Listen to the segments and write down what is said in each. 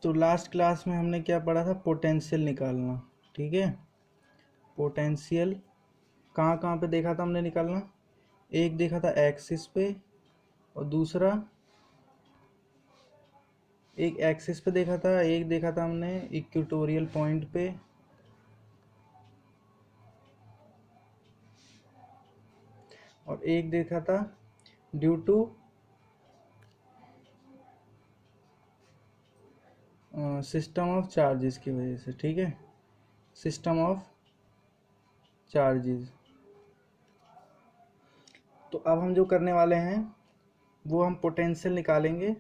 तो last class में हमने क्या पढ़ा था, पोटेंशियल निकालना। ठीक है, पोटेंशियल कहाँ कहाँ पे देखा था हमने निकालना, एक देखा था एक्सिस पे, और दूसरा एक एक्सिस पे देखा था, एक देखा था हमने इक्वेटोरियल पॉइंट पे, और एक देखा था due to system of charges की वजह से। ठीक है, सिस्टम ऑफ चार्जेस। तो अब हम जो करने वाले हैं वो हम पोटेंशियल निकालेंगे।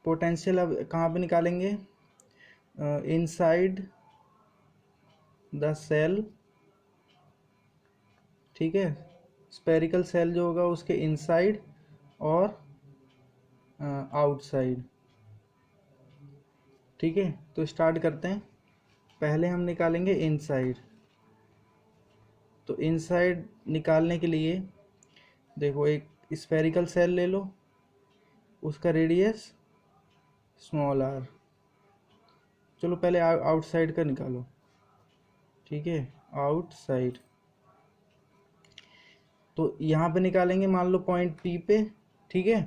पोटेंशियल अब कहाँ पे निकालेंगे, इनसाइड द सेल। ठीक है, स्पेरिकल सेल जो होगा उसके इनसाइड और आउटसाइड। ठीक है, तो स्टार्ट करते हैं। पहले हम निकालेंगे इनसाइड। तो इनसाइड निकालने के लिए देखो, एक स्पेरिकल सेल ले लो, उसका रेडियस स्मॉल आर। चलो पहले आउटसाइड का निकालो। ठीक है, आउटसाइड। तो यहाँ पे निकालेंगे, मान लो पॉइंट पी पे। ठीक है,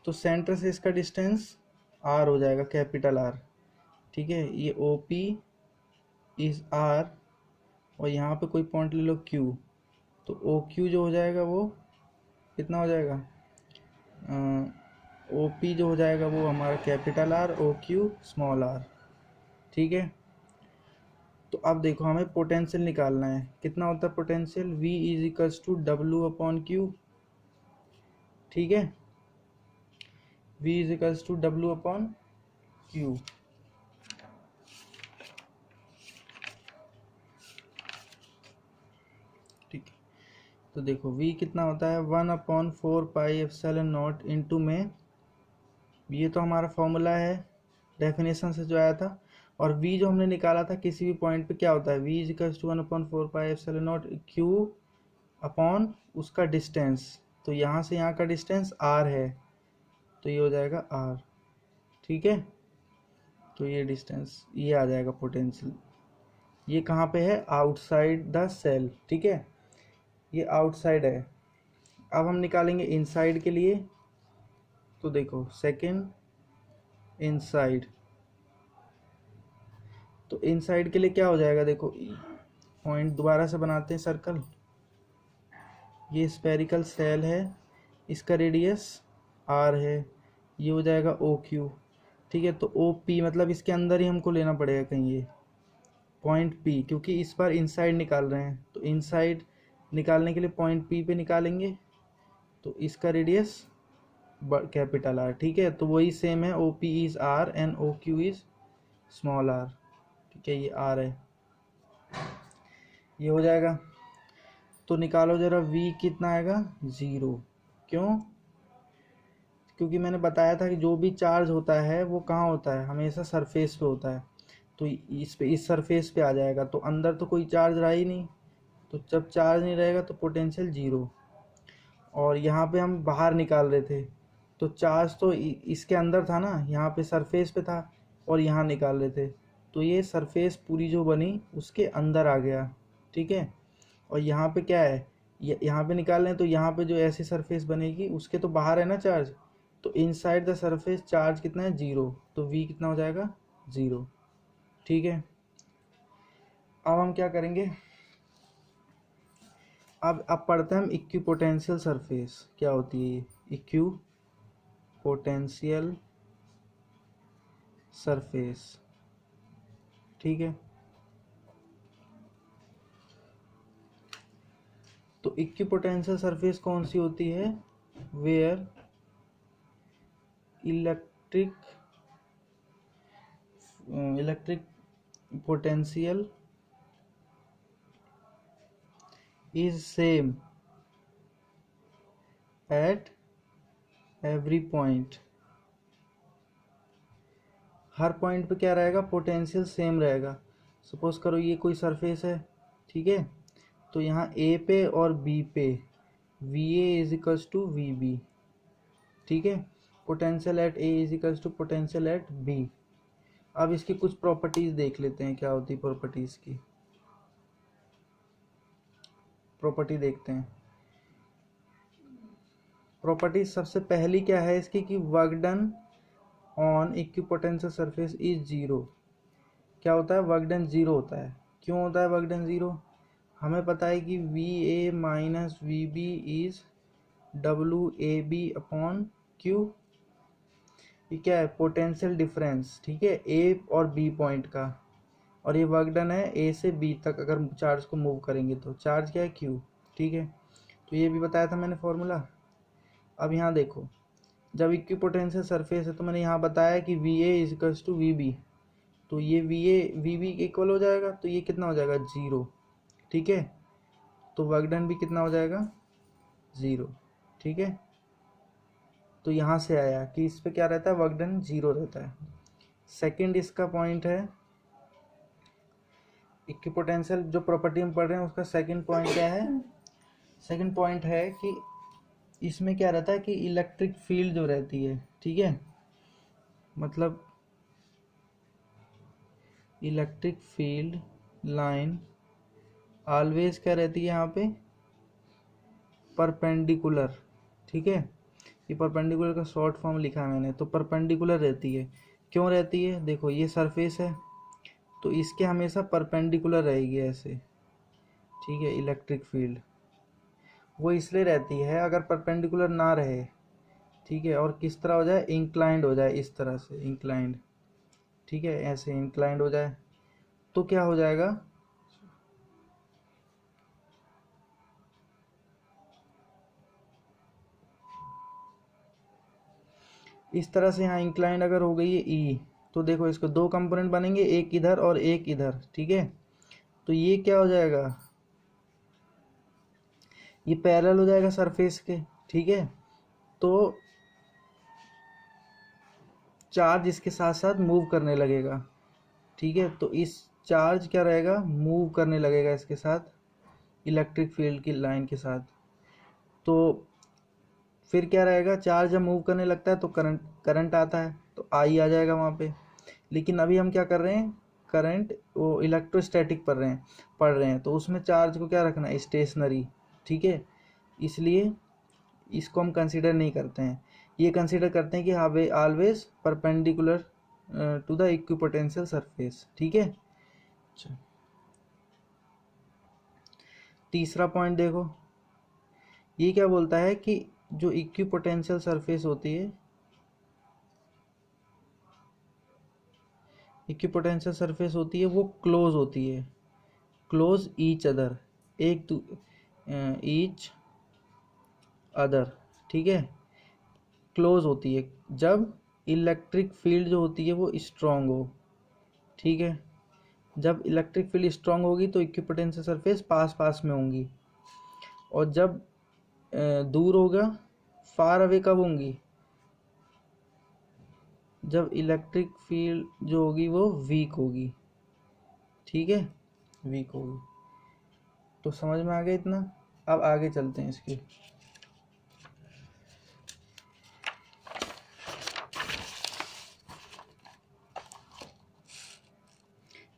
तो सेंटर से इसका डिस्टेंस आर हो जाएगा, कैपिटल आर। ठीक है, ये ओ पी इज आर, और यहाँ पे कोई पॉइंट ले लो क्यू, तो ओ क्यू जो हो जाएगा वो कितना हो जाएगा, ओ पी जो हो जाएगा वो हमारा capital R, O Q small R. ठीक है, तो अब देखो हमें पोटेंशियल निकालना है। कितना होता है potential, V is equals to W upon Q. ठीक है, V is equals to W upon Q. ठीक है, तो देखो V कितना होता है, 1/4 पाई एप्सिलॉन नॉट इंटू में, ये तो हमारा फॉर्मूला है डेफिनेशन से जो आया था। और V जो हमने निकाला था किसी भी पॉइंट पे क्या होता है, V is equals to 1/4 pi epsilon naught Q upon उसका डिस्टेंस। तो यहाँ से यहाँ का डिस्टेंस r है, तो ये हो जाएगा r। ठीक है, तो ये डिस्टेंस ये आ जाएगा पोटेंशियल। ये कहाँ पे है, आउटसाइड द सेल। ठीक है, ये आउटसाइड है। अब हम निकालेंगे इनसाइड के लिए। तो देखो सेकंड इनसाइड, तो इनसाइड के लिए क्या हो जाएगा, देखो पॉइंट दोबारा से बनाते हैं सर्कल। ये स्पेरिकल सेल है, इसका रेडियस r है, ये हो जाएगा ओ क्यू। ठीक है, तो ओ पी मतलब इसके अंदर ही हमको लेना पड़ेगा कहीं ये पॉइंट पी, क्योंकि इस बार इनसाइड निकाल रहे हैं। तो इनसाइड निकालने के लिए पॉइंट पी पे निकालेंगे, तो इसका रेडियस कैपिटल आर। ठीक है, तो वही सेम है, O P is R and O Q is small R. ठीक है, ये आर है, ये हो जाएगा। तो निकालो जरा, v कितना आएगा, 0। क्यों, क्योंकि मैंने बताया था कि जो भी चार्ज होता है वो कहाँ होता है, हमेशा सरफेस पे होता है। तो इस पे, इस सरफेस पे आ जाएगा, तो अंदर तो कोई चार्ज रहा ही नहीं। तो जब चार्ज नहीं रहेगा तो पोटेंशियल 0। और यहाँ पे हम बाहर निकाल रहे थे, तो चार्ज तो इसके अंदर था ना, यहाँ पे सरफेस पे था, और यहाँ निकाल रहे थे, तो ये सरफेस पूरी जो बनी उसके अंदर आ गया। ठीक है, और यहाँ पे क्या है, यहाँ पे निकाल रहे हैं, तो यहाँ पे जो ऐसी सरफेस बनेगी उसके तो बाहर है ना चार्ज, तो इनसाइड द सरफेस चार्ज कितना है, 0। तो V कितना हो जाएगा, 0। ठीक है, अब हम क्या करेंगे, अब पढ़ते हैं हम इक्विपोटेंशियल सरफेस क्या होती है। ये इक्विपोटेंशियल सरफेस। ठीक है, तो इक्विपोटेंशियल सरफेस कौन सी होती है, where electric potential is same at every point. हर पॉइंट पे क्या रहेगा, पोटेंशियल सेम रहेगा। सपोज करो ये कोई सरफेस है। ठीक है, तो यहाँ ए पे और बी पे V A is equals to V B. ठीक है, potential at A is equals to potential at B. अब इसकी कुछ प्रॉपर्टीज देख लेते हैं, क्या होती है प्रॉपर्टीज की। प्रॉपर्टी देखते हैं। प्रॉपर्टीज सबसे पहली क्या है इसकी कि work done on equipotential surface is zero. क्या होता है, वर्क डन जीरो होता है। क्यों होता है वर्क डन जीरो? हमें पता है कि V A minus V B is W A B upon Q. ये क्या है, पोटेंशियल डिफरेंस, ठीक है, ए और बी पॉइंट का। और ये वर्क डन है ए से बी तक, अगर चार्ज को मूव करेंगे तो चार्ज क्या है, क्यू। ठीक है, तो ये भी बताया था मैंने फॉर्मूला। अब यहाँ देखो, जब इक्विपोटेंशियल सरफेस है तो मैंने यहाँ बताया कि V A is equals to V B, तो ये V A V B equal हो जाएगा, तो ये कितना हो जाएगा, जीरो। ठीक है, तो वर्क डन भी कितना हो जाएगा, जीरो। ठीक है, तो यहाँ से आया कि इस पे क्या रहता है, वर्क डन जीरो रहता है। सेकंड इसका पॉइंट है, इक्विपोटेंशियल जो प्रॉपर्टी हम पढ़ रहे हैं उसका सेकंड पॉइंट क्या है, सेकंड पॉइंट है कि इसमें क्या रहता है कि इलेक्ट्रिक फील्ड जो रहती है, ठीक है, मतलब इलेक्ट्रिक फील्ड लाइन ऑलवेज क्या रहती है यहाँ पे, परपेंडिकुलर। ठीक है, ये परपेंडिकुलर का शॉर्ट फॉर्म लिखा है मैंने, तो परपेंडिकुलर रहती है। क्यों रहती है, देखो ये सरफेस है तो इसके हमेशा परपेंडिकुलर रहेगी ऐसे। ठीक है, इलेक्ट्रिक फील्ड वो इसलिए रहती है अगर परपेंडिकुलर ना रहे, ठीक है, और किस तरह हो जाए, इंक्लाइंड हो जाए, इस तरह से इंक्लाइंड। ठीक है, ऐसे इंक्लाइंड हो जाए तो क्या हो जाएगा, इस तरह से। यहाँ इंक्लाइंड अगर हो गई है ई, तो देखो इसको दो कंपोनेंट बनेंगे, एक इधर और एक इधर। ठीक है, तो ये क्या हो जाएगा, ये पैरेलल हो जाएगा सरफेस के। ठीक है, तो चार्ज इसके साथ साथ मूव करने लगेगा। ठीक है, तो इस चार्ज क्या रहेगा, मूव करने लगेगा इसके साथ, इलेक्ट्रिक फील्ड की लाइन के साथ। तो फिर क्या रहेगा, चार्ज जब मूव करने लगता है तो करंट करंट आता है, तो आई आ जाएगा वहाँ पे। लेकिन अभी हम क्या कर रहे हैं, करंट वो इलेक्ट्रोस्टैटिक पढ़ रहे हैं, तो उसमें चार्ज को क्या रखना है, स्टेशनरी। ठीक है, इसलिए इसको हम कंसीडर नहीं करते हैं। ये कंसीडर करते हैं कि हाँ वे always perpendicular to the equipotential surface. ठीक है, अच्छा तीसरा पॉइंट देखो, ये क्या बोलता है कि जो इक्विपोटेंशियल सरफेस होती है, इक्विपोटेंशियल सरफेस होती है वो क्लोज होती है, close each other, each other. ठीक है, क्लोज होती है जब इलेक्ट्रिक फील्ड जो होती है वो स्ट्रांग हो। ठीक है, जब इलेक्ट्रिक फील्ड स्ट्रांग होगी तो इक्विपोटेंशियल सरफेस पास पास में होंगी, और जब दूर होगा, फार अवे कब होंगी, जब इलेक्ट्रिक फील्ड जो होगी वो वीक होगी। ठीक है, वीक होगी। तो समझ में आ गया इतना। अब आगे चलते हैं इसकी।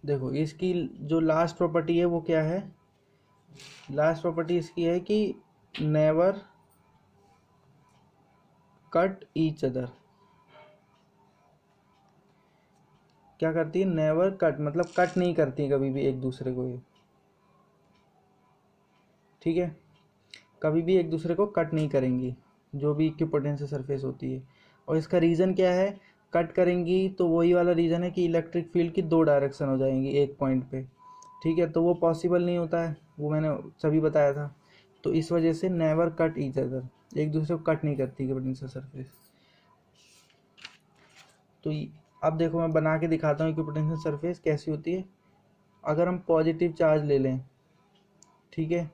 देखो इसकी जो लास्ट प्रॉपर्टी है वो क्या है, लास्ट प्रॉपर्टी इसकी है कि नेवर कट ईच अदर। क्या करती है, नेवर कट, मतलब कट नहीं करती है कभी भी एक दूसरे को ये। ठीक है, कभी भी एक दूसरे को कट नहीं करेंगी जो भी इक्विपोटेंशियल सरफेस होती है। और इसका रीज़न क्या है, कट करेंगी तो वही वाला रीज़न है कि इलेक्ट्रिक फील्ड की दो डायरेक्शन हो जाएंगी एक पॉइंट पे। ठीक है, तो वो पॉसिबल नहीं होता है, वो मैंने सभी बताया था। तो इस वजह से नेवर कट ईच अदर, एक दूसरे को कट नहीं करती इक्विपोटेंशियल सरफेस। तो अब देखो मैं बना के दिखाता हूँ इक्विपोटेंशियल सरफेस कैसी होती है। अगर हम पॉजिटिव चार्ज ले लें, ठीक है,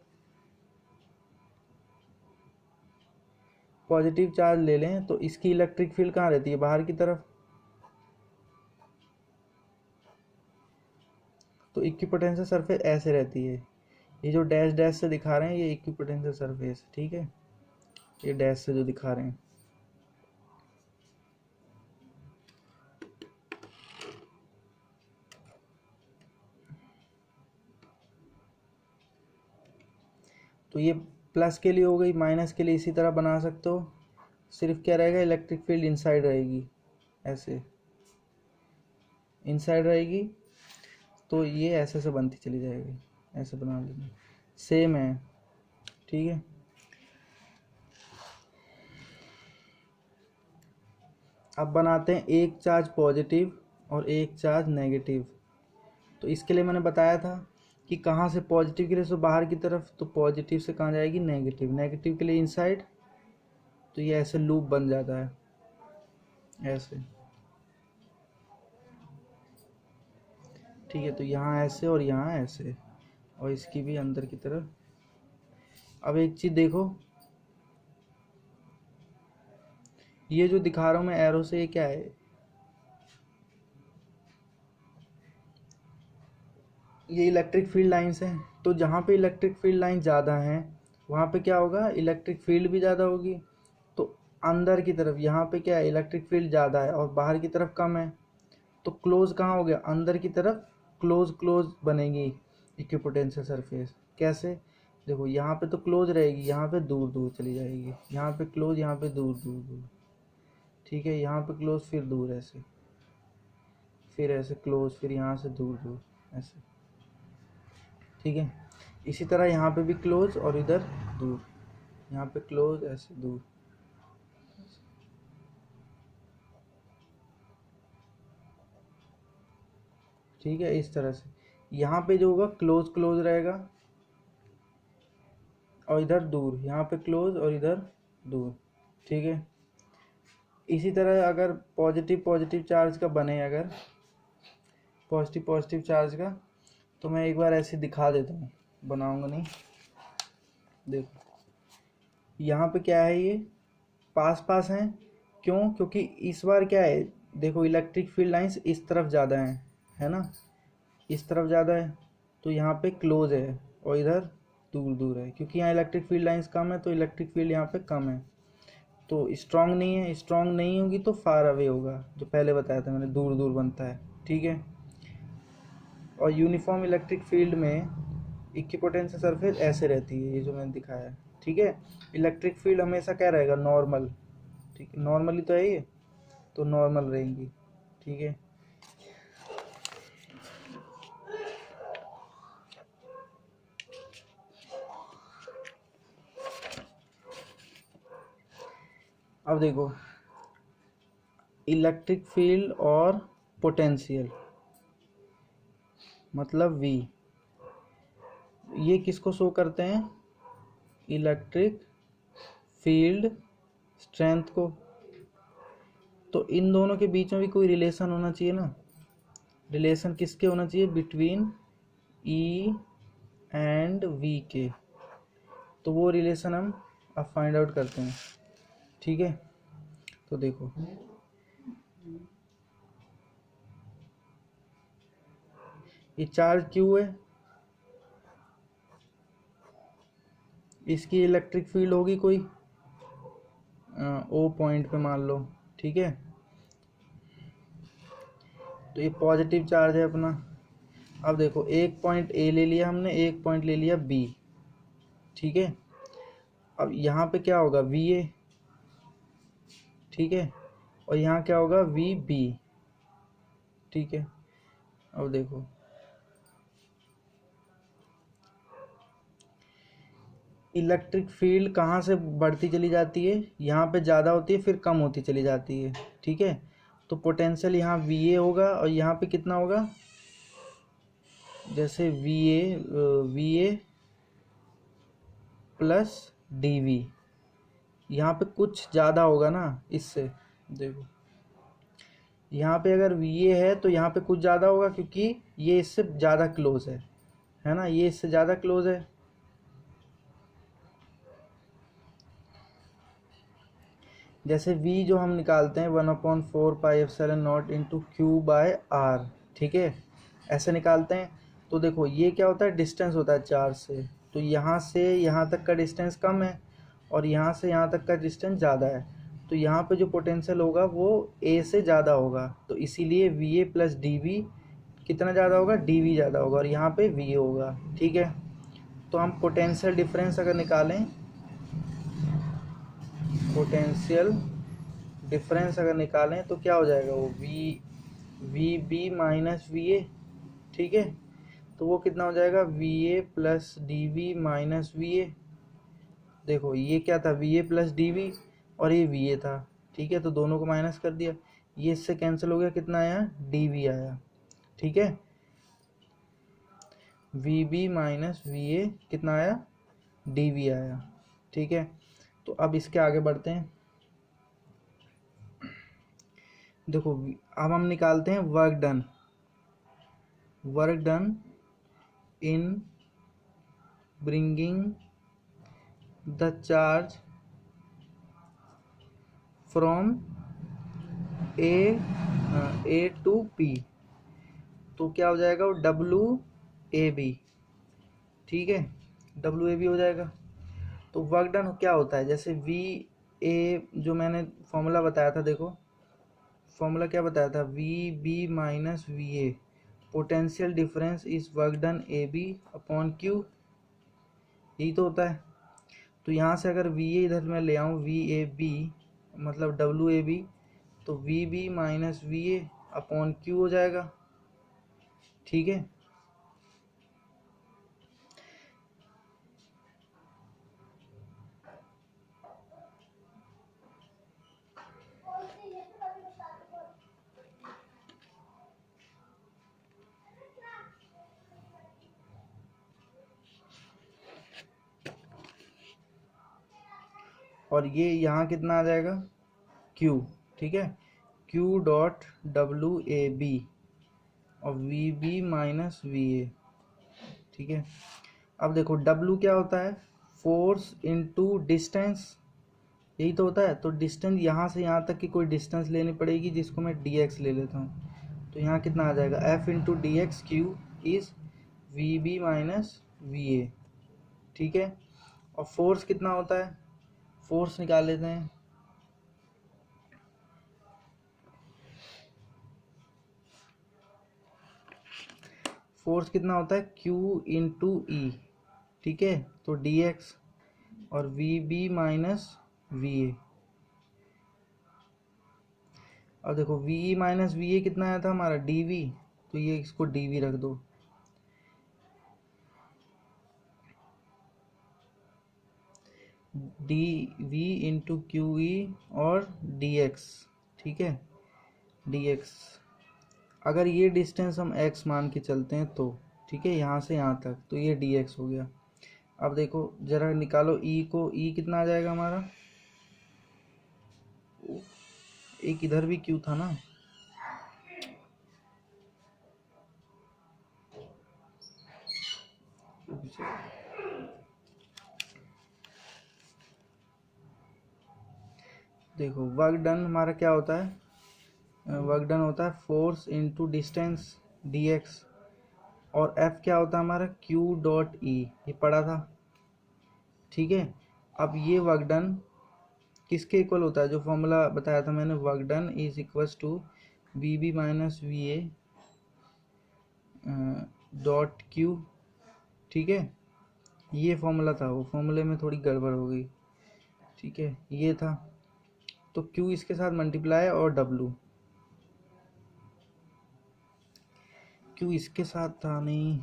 पॉजिटिव चार्ज ले लें तो इसकी इलेक्ट्रिक फील्ड कहाँ रहती है, बाहर की तरफ। तो इक्विपोटेंशियल सरफेस ऐसे रहती है, ये जो डैश डैश से दिखा रहे हैं ये इक्विपोटेंशियल सरफेस। ठीक है, ये डैश से जो दिखा रहे हैं, तो ये प्लस के लिए हो गई, माइनस के लिए इसी तरह बना सकते हो, सिर्फ क्या रहेगा, इलेक्ट्रिक फील्ड इनसाइड रहेगी, ऐसे इनसाइड रहेगी, तो ये ऐसे से बनती चली जाएगी, ऐसे बना लेंगे, सेम है, ठीक है। अब बनाते हैं एक चार्ज पॉजिटिव और एक चार्ज नेगेटिव। तो इसके लिए मैंने बताया था कि कहाँ से पॉजिटिव के लिए तो बाहर की तरफ, तो पॉजिटिव से कहाँ जाएगी, नेगेटिव, नेगेटिव के लिए इनसाइड, तो ये ऐसे लूप बन जाता है, ऐसे, ठीक है। तो यहाँ ऐसे और यहाँ ऐसे, और इसकी भी अंदर की तरफ। अब एक चीज़ देखो, ये जो दिखा रहा हूँ मैं एरो से, ये क्या है, ये इलेक्ट्रिक फील्ड लाइंस हैं। तो जहाँ पे इलेक्ट्रिक फील्ड लाइन ज़्यादा हैं वहाँ पे क्या होगा, इलेक्ट्रिक फील्ड भी ज़्यादा होगी। तो अंदर की तरफ यहाँ पे क्या है, इलेक्ट्रिक फील्ड ज़्यादा है और बाहर की तरफ कम है, तो क्लोज कहाँ हो गया, अंदर की तरफ क्लोज क्लोज बनेगी इक्विपोटेंशियल सरफेस। कैसे, देखो यहाँ पे तो क्लोज रहेगी, यहाँ पे दूर दूर चली जाएगी, यहाँ पे क्लोज, यहाँ पे दूर दूर दूर, ठीक है। यहाँ पे क्लोज, फिर दूर, ऐसे, फिर ऐसे क्लोज, फिर यहाँ से दूर दूर, ऐसे, ठीक है। इसी तरह यहाँ पे भी क्लोज और इधर दूर, यहाँ पे क्लोज, ऐसे दूर, ठीक है। इस तरह से यहाँ पे जो होगा क्लोज क्लोज रहेगा और इधर दूर, यहाँ पे क्लोज और इधर दूर, ठीक है। इसी तरह अगर पॉजिटिव पॉजिटिव चार्ज का बने, अगर पॉजिटिव पॉजिटिव चार्ज का, तो मैं एक बार ऐसे दिखा देता हूँ, बनाऊंगा नहीं। देखो यहाँ पे क्या है, ये पास पास हैं, क्यों, क्योंकि इस बार क्या है, देखो इलेक्ट्रिक फील्ड लाइंस इस तरफ ज़्यादा हैं, है ना, इस तरफ ज़्यादा है, तो यहाँ पे क्लोज है और इधर दूर दूर है, क्योंकि यहाँ इलेक्ट्रिक फील्ड लाइंस कम है, तो इलेक्ट्रिक फील्ड यहाँ पे कम है, तो स्ट्रांग नहीं है, स्ट्रांग नहीं होगी तो फार अवे होगा, जो पहले बताया था मैंने, दूर दूर बनता है, ठीक है। और यूनिफॉर्म इलेक्ट्रिक फील्ड में इक्विपोटेंशियल सरफेस ऐसे रहती है, ये जो मैंने दिखाया है, ठीक है। इलेक्ट्रिक फील्ड हमेशा क्या रहेगा, नॉर्मल, ठीक है, नॉर्मली तो है ये, तो नॉर्मल रहेंगी, ठीक है। अब देखो इलेक्ट्रिक फील्ड और पोटेंशियल, मतलब V, ये किसको शो करते हैं, इलेक्ट्रिक फील्ड स्ट्रेंथ को। तो इन दोनों के बीच में भी कोई रिलेशन होना चाहिए ना, रिलेशन किसके होना चाहिए, बिटवीन E एंड V के। तो वो रिलेशन हम अब फाइंड आउट करते हैं, ठीक है। तो देखो ये चार्ज Q है, इसकी इलेक्ट्रिक फील्ड होगी कोई O पॉइंट पे मान लो, ठीक है। तो ये पॉजिटिव चार्ज है अपना। अब देखो एक पॉइंट A ले लिया हमने, एक पॉइंट ले लिया B, ठीक है। अब यहाँ पे क्या होगा, VA, ठीक है, और यहाँ क्या होगा, VB, ठीक है। अब देखो इलेक्ट्रिक फील्ड कहाँ से बढ़ती चली जाती है, यहाँ पे ज़्यादा होती है फिर कम होती चली जाती है, ठीक है। तो पोटेंशियल यहाँ VA होगा और यहाँ पे कितना होगा, जैसे VA प्लस DV, यहाँ पे कुछ ज़्यादा होगा ना इससे। देखो यहाँ पे अगर VA है तो यहाँ पे कुछ ज़्यादा होगा, क्योंकि ये इससे ज़्यादा क्लोज है ना, ये इससे ज़्यादा क्लोज है। जैसे V जो हम निकालते हैं 1/4πε0 इंटू Q/R, ठीक है, ऐसे निकालते हैं। तो देखो ये क्या होता है, डिस्टेंस होता है चार्ज से, तो यहाँ से यहाँ तक का डिस्टेंस कम है और यहाँ से यहाँ तक का डिस्टेंस ज़्यादा है, तो यहाँ पे जो पोटेंशियल होगा वो A से ज़्यादा होगा, तो इसीलिए VA प्लस DV कितना ज़्यादा होगा, DV ज़्यादा होगा, और यहाँ पे VA होगा, ठीक है। तो हम पोटेंशियल डिफरेंस अगर निकालें, पोटेंशियल डिफरेंस अगर निकालें तो क्या हो जाएगा, वो V B minus V A, ठीक है। तो वो कितना हो जाएगा, V A plus D V minus V A. देखो ये क्या था, V A plus D V और ये वी ए था, ठीक है। तो दोनों को माइनस कर दिया, ये इससे कैंसिल हो गया, कितना आया, डी वी आया, ठीक है। V B minus V A कितना आया, डी वी आया, ठीक है। तो अब इसके आगे बढ़ते हैं। देखो अब हम निकालते हैं work done, work done in bringing the charge from A to P. तो क्या हो जाएगा, वो डब्लू ए बी, ठीक है, डब्लू ए बी हो जाएगा। तो वर्क डन क्या होता है, जैसे वी ए जो मैंने फॉर्मूला बताया था, देखो फॉर्मूला क्या बताया था, V B minus V A, potential difference is work done A B upon Q, यही तो होता है। तो यहाँ से अगर वी ए इधर मैं ले आऊँ, वी ए बी मतलब डब्लू ए बी, तो V B minus V A upon Q हो जाएगा, ठीक है। और ये यहाँ कितना आ जाएगा, Q, ठीक है, Q dot W A B और V B minus V A, ठीक है। अब देखो W क्या होता है, फोर्स इनटू डिस्टेंस, यही तो होता है। तो डिस्टेंस यहाँ से यहाँ तक की कोई डिस्टेंस लेनी पड़ेगी, जिसको मैं dx ले लेता हूँ। तो यहाँ कितना आ जाएगा, F into D X Q is V B minus V A, ठीक है। और फोर्स कितना होता है, फोर्स निकाल लेते हैं। फोर्स कितना होता है, Q इंटू ई, ठीक है। तो dx और V B minus V A. और देखो वी माइनस वी ए कितना आया था हमारा, डी वी, तो ये इसको डी वी रख दो, D V into Q E और डी एक्स, ठीक है, डी एक्स। अगर ये डिस्टेंस हम x मान के चलते हैं तो, ठीक है, यहाँ से यहाँ तक, तो ये dx हो गया। अब देखो जरा निकालो e को, e कितना आ जाएगा हमारा, एक इधर भी q था ना, देखो वर्क डन हमारा क्या होता है, वर्क डन होता है फोर्स इनटू डिस्टेंस dx, और F क्या होता है हमारा, Q डॉट ई, ये पढ़ा था, ठीक है। अब ये वर्क डन किसके इक्वल होता है, जो फॉर्मूला बताया था मैंने, work done is equals to V B minus V A dot Q, ठीक है। ये फॉर्मूला था, वो फॉर्मूले में थोड़ी गड़बड़ हो गई, ठीक है, ये था। तो Q इसके साथ मल्टीप्लाई और Q इसके साथ था नहीं,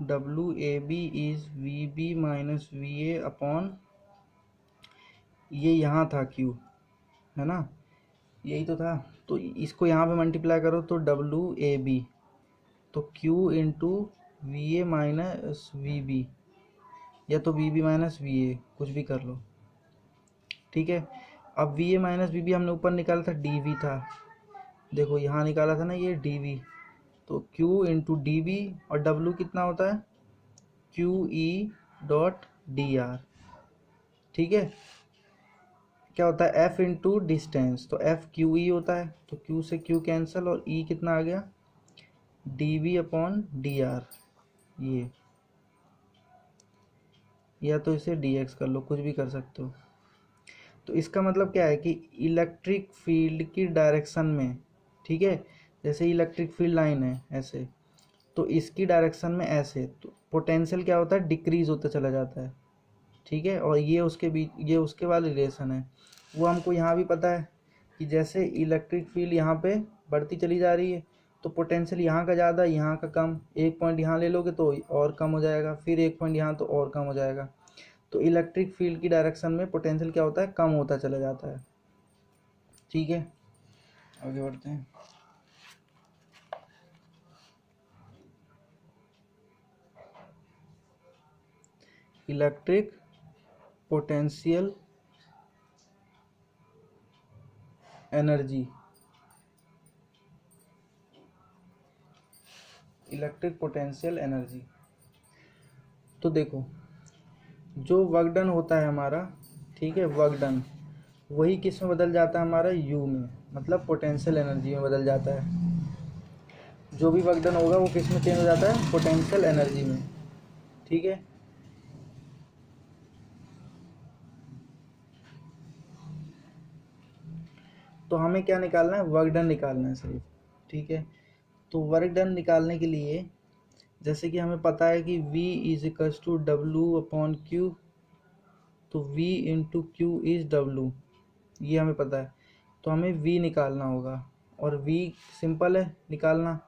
W A B is V B minus V A upon, ये यहाँ था Q, है ना, यही तो था। तो इसको यहाँ पे मल्टीप्लाई करो तो डब्लू ए बी, तो Q into V A minus V B, या तो V B minus V A, कुछ भी कर लो, ठीक है। अब V A minus V B हमने ऊपर निकाला था, डी वी था, देखो यहाँ निकाला था ना ये डी वी, तो Q इंटू डी वी और W कितना होता है, Q E dot D R, ठीक है, क्या होता है एफ इंटू डिस्टेंस, तो एफ क्यू ई होता है, तो क्यू से क्यू कैंसिल और ई कितना आ गया D V upon D R, ये या तो इसे डी एक्स कर लो, कुछ भी कर सकते हो। तो इसका मतलब क्या है कि इलेक्ट्रिक फील्ड की डायरेक्शन में, ठीक है, जैसे इलेक्ट्रिक फील्ड लाइन है ऐसे, तो इसकी डायरेक्शन में ऐसे, तो पोटेंशियल क्या होता है डिक्रीज होता चला जाता है, ठीक है। और ये उसके बीच, ये उसके वाला रिलेशन है, वो हमको यहाँ भी पता है कि जैसे इलेक्ट्रिक फील्ड यहाँ पे बढ़ती चली जा रही है, तो पोटेंशियल यहाँ का ज़्यादा यहाँ का कम, एक पॉइंट यहाँ ले लोगे तो और कम हो जाएगा, फिर एक पॉइंट यहाँ तो और कम हो जाएगा। तो इलेक्ट्रिक फील्ड की डायरेक्शन में पोटेंशियल क्या होता है कम होता चला जाता है, ठीक है। आगे बढ़ते हैं। Electric potential energy, electric potential energy, तो देखो जो वर्क डन होता है हमारा, ठीक है, वर्क डन वही किस में बदल जाता है हमारा यू में, मतलब पोटेंशियल एनर्जी में बदल जाता है। जो भी वर्क डन होगा वो किस में चेंज हो जाता है पोटेंशियल एनर्जी में, ठीक है। तो हमें क्या निकालना है वर्क डन निकालना है सिर्फ, ठीक है। तो वर्क डन निकालने के लिए जैसे कि हमें पता है कि V is equals to W upon Q, तो V into Q is W, ये हमें पता है। तो हमें V निकालना होगा, और V सिंपल है निकालना।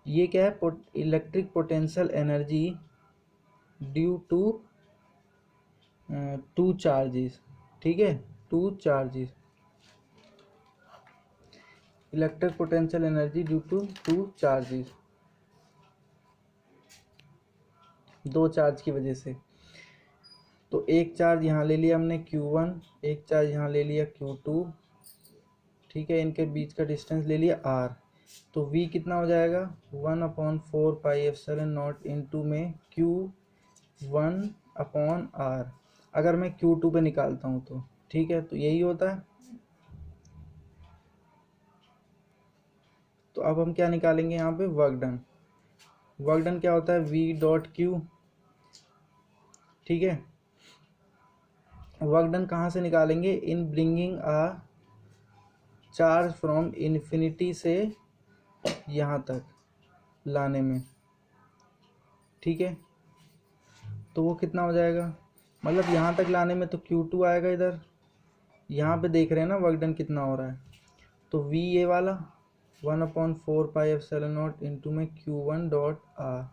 ये क्या है electric potential energy due to two charges, ठीक है, two charges, electric potential energy due to two charges, दो चार्ज की वजह से। तो एक चार्ज यहाँ ले लिया हमने Q1, एक चार्ज यहाँ ले लिया Q2, ठीक है, इनके बीच का डिस्टेंस ले लिया R। तो V कितना हो जाएगा 1/4πε0 इंटू में Q1 अपॉन R, अगर मैं Q2 पे निकालता हूँ तो, ठीक है, तो यही होता है। तो अब हम क्या निकालेंगे यहाँ पे वर्क डन, वर्क डन क्या होता है V डॉट Q, ठीक है। वर्क डन कहाँ से निकालेंगे in bringing a charge from infinity से यहाँ तक लाने में, ठीक है। तो वो कितना हो जाएगा, मतलब यहाँ तक लाने में तो Q2 आएगा इधर, यहाँ पे देख रहे हैं ना वर्क डन कितना हो रहा है, तो V ये वाला 1/4πε0 इंटू में Q1 dot R,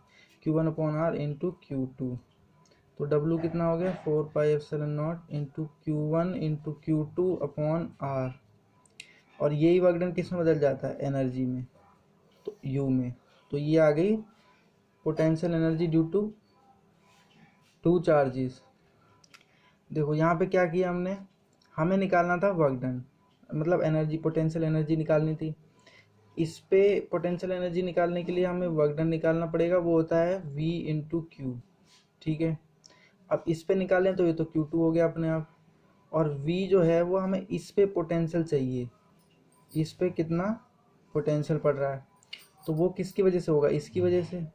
Q1 upon R into Q2, तो W कितना हो गया 4πε0 into Q1 into Q2 upon R, और यही वर्क डन किस में बदल जाता है एनर्जी में, तो U में। तो ये आ गई potential energy due to two charges. देखो यहाँ पे क्या किया हमने, हमें निकालना था वर्क डन, मतलब एनर्जी पोटेंशियल एनर्जी निकालनी थी। इस पे पोटेंशियल एनर्जी निकालने के लिए हमें वर्क डन निकालना पड़ेगा, वो होता है V इंटू क्यू, ठीक है। अब इस पे निकालें तो ये तो Q2 हो गया अपने आप, और V जो है वो हमें इस पे पोटेंशियल चाहिए, इस पे कितना पोटेंशियल पड़ रहा है, तो वो किसकी वजह से होगा इसकी वजह से,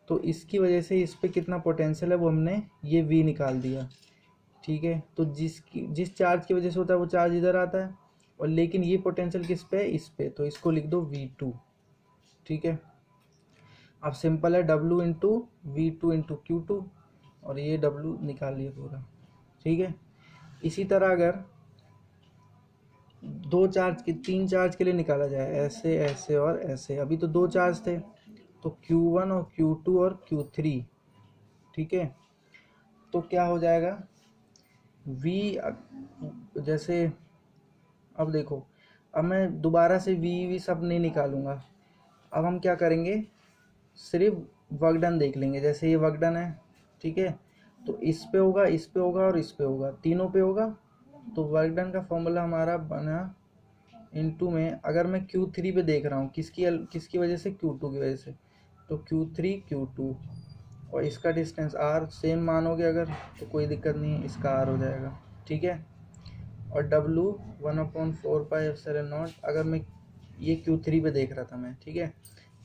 तो इसकी वजह से इस पे कितना पोटेंशियल है वो हमने ये V निकाल दिया, ठीक है। तो जिस चार्ज की वजह से होता है वो चार्ज इधर आता है, और लेकिन ये पोटेंशियल किस पे है इस पे, तो इसको लिख दो V2, ठीक है। अब सिंपल है W into V2 into Q2, और ये W निकाल लिया पूरा, ठीक है। इसी तरह अगर दो चार्ज के तीन चार्ज के लिए निकाला जाए, ऐसे ऐसे और ऐसे, अभी तो दो चार्ज थे, तो Q1 और Q2 और Q3, ठीक है। तो क्या हो जाएगा V, जैसे अब देखो, अब मैं दोबारा से V सब नहीं निकालूंगा, अब हम क्या करेंगे सिर्फ वर्क डन देख लेंगे। जैसे ये वर्क डन है, ठीक है, तो इस पे होगा, इस पे होगा और इस पे होगा, तीनों पे होगा। तो वर्क डन का फॉर्मूला हमारा बना इनटू में, अगर मैं Q3 पे देख रहा हूँ किसकी वजह से Q2 की वजह से, तो Q3 Q2, और इसका डिस्टेंस R सेम मानोगे अगर तो कोई दिक्कत नहीं है, इसका R हो जाएगा, ठीक है, और W 1/4πε0, अगर मैं ये Q3 पे देख रहा था मैं, ठीक है,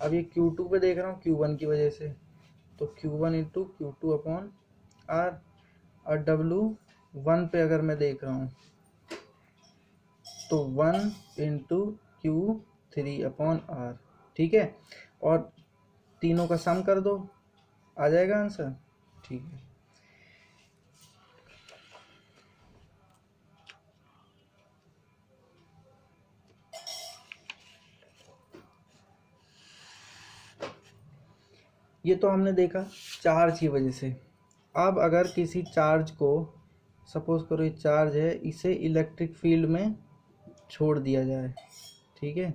अब ये Q2 पे देख रहा हूँ Q1 की वजह से, तो Q1 इंटू Q2/R, और W1 पे अगर मैं देख रहा हूँ तो 1 इंटू Q3/R, ठीक है, और तीनों का सम कर दो, आ जाएगा आंसर, ठीक है। ये तो हमने देखा चार्ज की वजह से। अब अगर किसी चार्ज को, सपोज करो ये चार्ज है, इसे इलेक्ट्रिक फील्ड में छोड़ दिया जाए, ठीक है,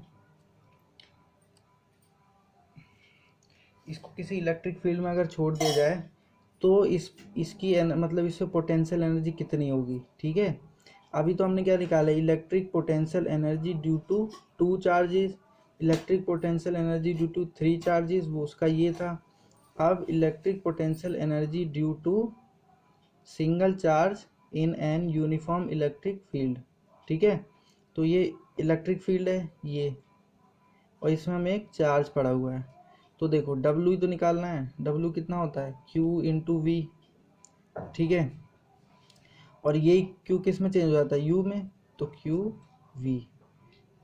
इसको किसी इलेक्ट्रिक फील्ड में अगर छोड़ दिया जाए तो इसकी मतलब इससे पोटेंशियल एनर्जी कितनी होगी, ठीक है। अभी तो हमने क्या निकाला, electric potential energy due to 2 charges, electric potential energy due to 3 charges, वो उसका ये था। अब electric potential energy due to single charge in an uniform electric field, ठीक है, तो ये इलेक्ट्रिक फील्ड है ये, और इसमें हमें एक चार्ज पड़ा हुआ है, तो देखो W ही तो निकालना है, W कितना होता है Q इंटू V, ठीक है, और ये Q किस में चेंज हो जाता है U में, तो Q V,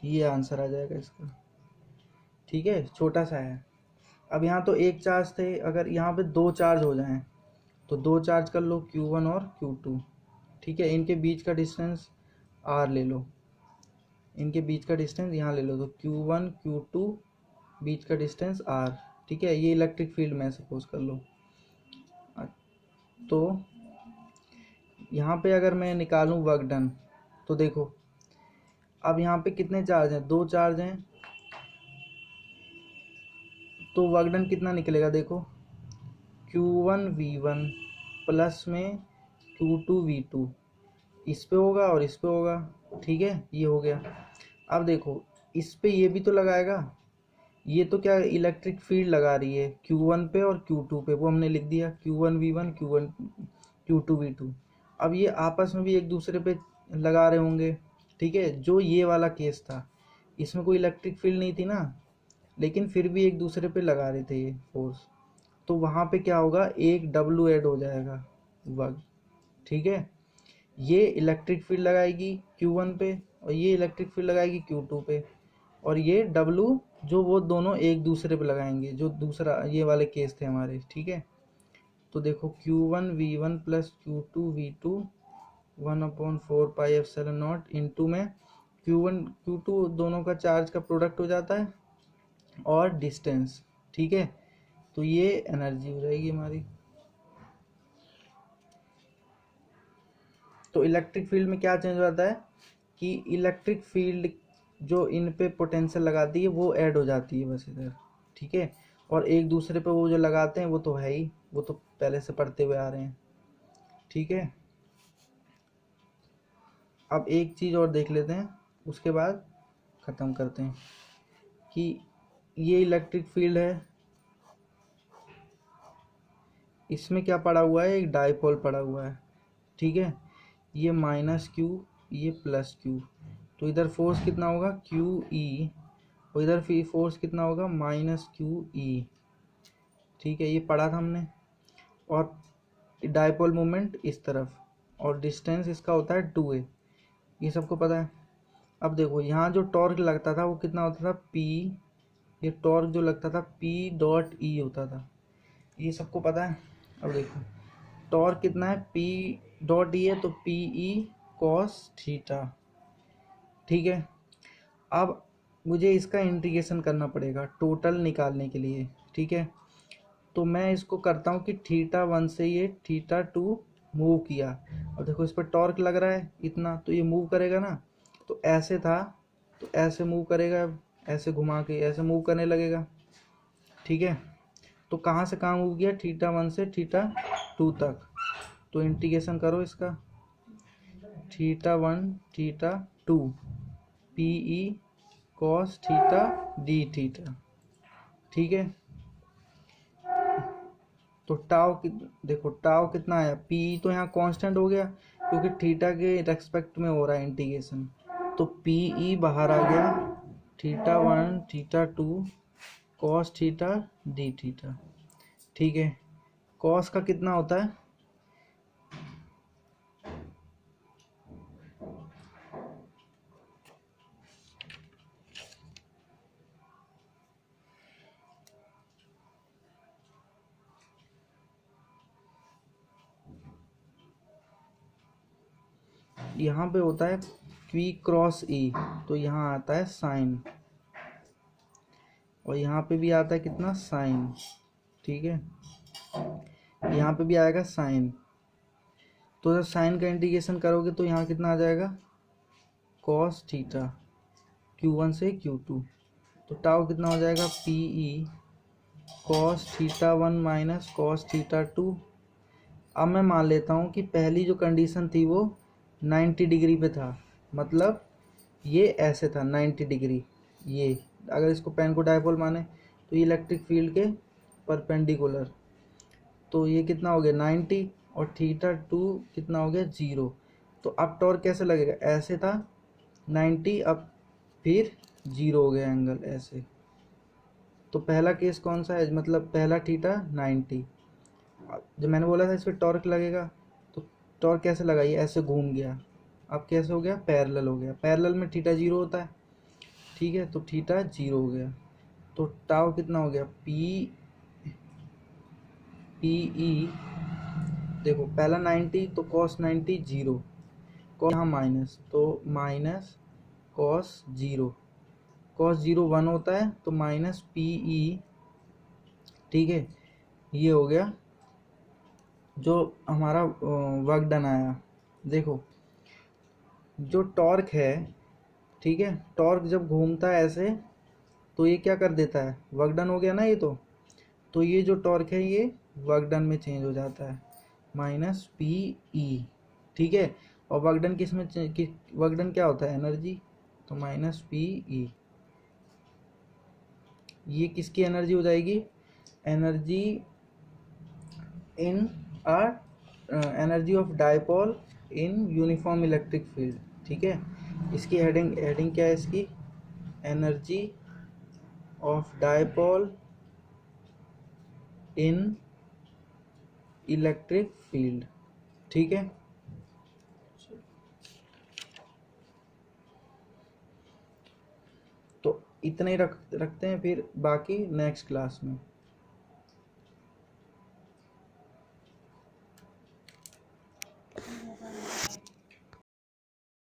ये आंसर आ जाएगा इसका, ठीक है, छोटा सा है। अब यहाँ तो एक चार्ज थे, अगर यहाँ पे दो चार्ज हो जाएं तो दो चार्ज कर लो Q1 और Q2, ठीक है, इनके बीच का डिस्टेंस R ले लो, इनके बीच का डिस्टेंस यहाँ ले लो, तो Q1 Q2 बीच का डिस्टेंस R, ठीक है, ये इलेक्ट्रिक फील्ड में सपोज कर लो। तो यहाँ पे अगर मैं निकालूँ वर्क डन, तो देखो अब यहाँ पे कितने चार्ज हैं, दो चार्ज हैं, तो वर्क डन कितना निकलेगा, देखो Q1 V1 प्लस में Q2 V2, इस पे होगा और इस पे होगा, ठीक है, ये हो गया। अब देखो इस पे ये भी तो लगाएगा, ये तो क्या इलेक्ट्रिक फील्ड लगा रही है Q1 पे और Q2 पे, वो हमने लिख दिया Q1 V1 Q2 V2। अब ये आपस में भी एक दूसरे पे लगा रहे होंगे, ठीक है, जो ये वाला केस था इसमें कोई इलेक्ट्रिक फील्ड नहीं थी ना, लेकिन फिर भी एक दूसरे पे लगा रहे थे ये फोर्स, तो वहाँ पे क्या होगा, एक W ऐड हो जाएगा वर्क, ठीक है, ये इलेक्ट्रिक फील्ड लगाएगी Q1 पे और ये इलेक्ट्रिक फील्ड लगाएगी Q2 पे, और ये W जो वो दोनों एक दूसरे पे लगाएंगे, जो दूसरा ये वाले केस थे हमारे, ठीक है, तो देखो Q1 V1 plus Q2 V2 1/4πε0 into में Q1 Q2 दोनों का चार्ज का प्रोडक्ट हो जाता है और डिस्टेंस, ठीक है, तो ये एनर्जी हो जाएगी हमारी। तो इलेक्ट्रिक फील्ड में क्या चेंज हो जाता है कि इलेक्ट्रिक फील्ड जो इन पे पोटेंशियल लगाती है वो ऐड हो जाती है बस इधर, ठीक है, और एक दूसरे पे वो जो लगाते हैं वो तो है ही, वो तो पहले से पढ़ते हुए आ रहे हैं, ठीक है। अब एक चीज़ और देख लेते हैं, उसके बाद ख़त्म करते हैं, कि ये इलेक्ट्रिक फील्ड है, इसमें क्या पड़ा हुआ है, एक डाइपोल पड़ा हुआ है, ठीक है, ये -Q ये +Q, तो इधर फोर्स कितना होगा QE, और इधर फिर फोर्स कितना होगा -QE, ठीक है, ये पढ़ा था हमने। और डाइपोल मोमेंट इस तरफ, और डिस्टेंस इसका होता है 2a, ये सबको पता है। अब देखो यहाँ जो टॉर्क लगता था वो कितना होता था P, ये टॉर्क जो लगता था P.E होता था, ये सबको पता है। अब देखो टॉर्क कितना है P.E है, तो PE cos थीटा, ठीक है। अब मुझे इसका इंटीग्रेशन करना पड़ेगा टोटल निकालने के लिए, ठीक है, तो मैं इसको करता हूँ कि θ1 से ये θ2 मूव किया, और देखो इस पर टॉर्क लग रहा है इतना, तो ये मूव करेगा ना, तो ऐसे था तो ऐसे मूव करेगा, ऐसे घुमा के ऐसे मूव करने लगेगा, ठीक है, तो कहाँ से कहाँ मूव किया, θ1 से θ2 तक, तो इंटीग्रेशन करो इसका, θ1 θ2 PE cos theta d theta, ठीक है, तो टाव देखो टाव कितना आया, P तो यहाँ कांस्टेंट हो गया, क्योंकि थीटा के रेस्पेक्ट में हो रहा है इंटीग्रेशन। तो पी ई बाहर आ गया, theta 1 theta 2 cos theta D theta. ठीक है, कॉस का कितना होता है, यहाँ पे होता है क्वी क्रॉस ई, तो यहाँ आता है साइन, और यहाँ पे भी आता है कितना, साइन। ठीक है, यहाँ पे भी आएगा साइन। तो जब साइन का इंटीग्रेशन करोगे तो यहाँ कितना आ जाएगा, कॉस थीटा Q1 से Q2। तो टाउ कितना हो जाएगा, P E cos theta 1 minus cos theta 2। अब मैं मान लेता हूँ कि पहली जो कंडीशन थी वो 90 डिग्री पे था, मतलब ये ऐसे था 90 डिग्री। ये अगर इसको पेन को डायपोल माने तो ये इलेक्ट्रिक फील्ड के परपेंडिकुलर, तो ये कितना हो गया 90, और थीटा 2 कितना हो गया 0। तो अब टॉर्क कैसे लगेगा, ऐसे था 90, अब फिर 0 हो गया एंगल ऐसे। तो पहला केस कौन सा है, मतलब पहला थीटा 90। जब मैंने बोला था इस पर टॉर्क लगेगा, तो टॉर्क कैसे लगा, ये ऐसे घूम गया, अब कैसे हो गया, पैरेलल हो गया। पैरेलल में थीटा 0 होता है। ठीक है, तो थीटा 0 हो गया। तो टाउ कितना हो गया, पी ई, देखो पहला 90 तो कॉस 90 0, कॉस यहाँ माइनस, तो माइनस कॉस 0, कॉस 0 1 होता है, तो माइनस पी ई। ठीक है, ये हो गया जो हमारा वर्क डन आया। देखो जो टॉर्क है, ठीक है, टॉर्क जब घूमता है ऐसे तो ये क्या कर देता है, वर्क डन हो गया ना ये। तो ये जो टॉर्क है ये वर्क डन में चेंज हो जाता है, माइनस पी ई। ठीक है, और वर्क डन किस में वर्क डन क्या होता है, एनर्जी, तो माइनस पी ई। ये किसकी एनर्जी हो जाएगी, energy in a energy of dipole in uniform electric field. ठीक है, इसकी हेडिंग क्या है इसकी, energy of dipole in electric field. ठीक है, तो इतना ही रखते हैं, फिर बाकी नेक्स्ट क्लास में।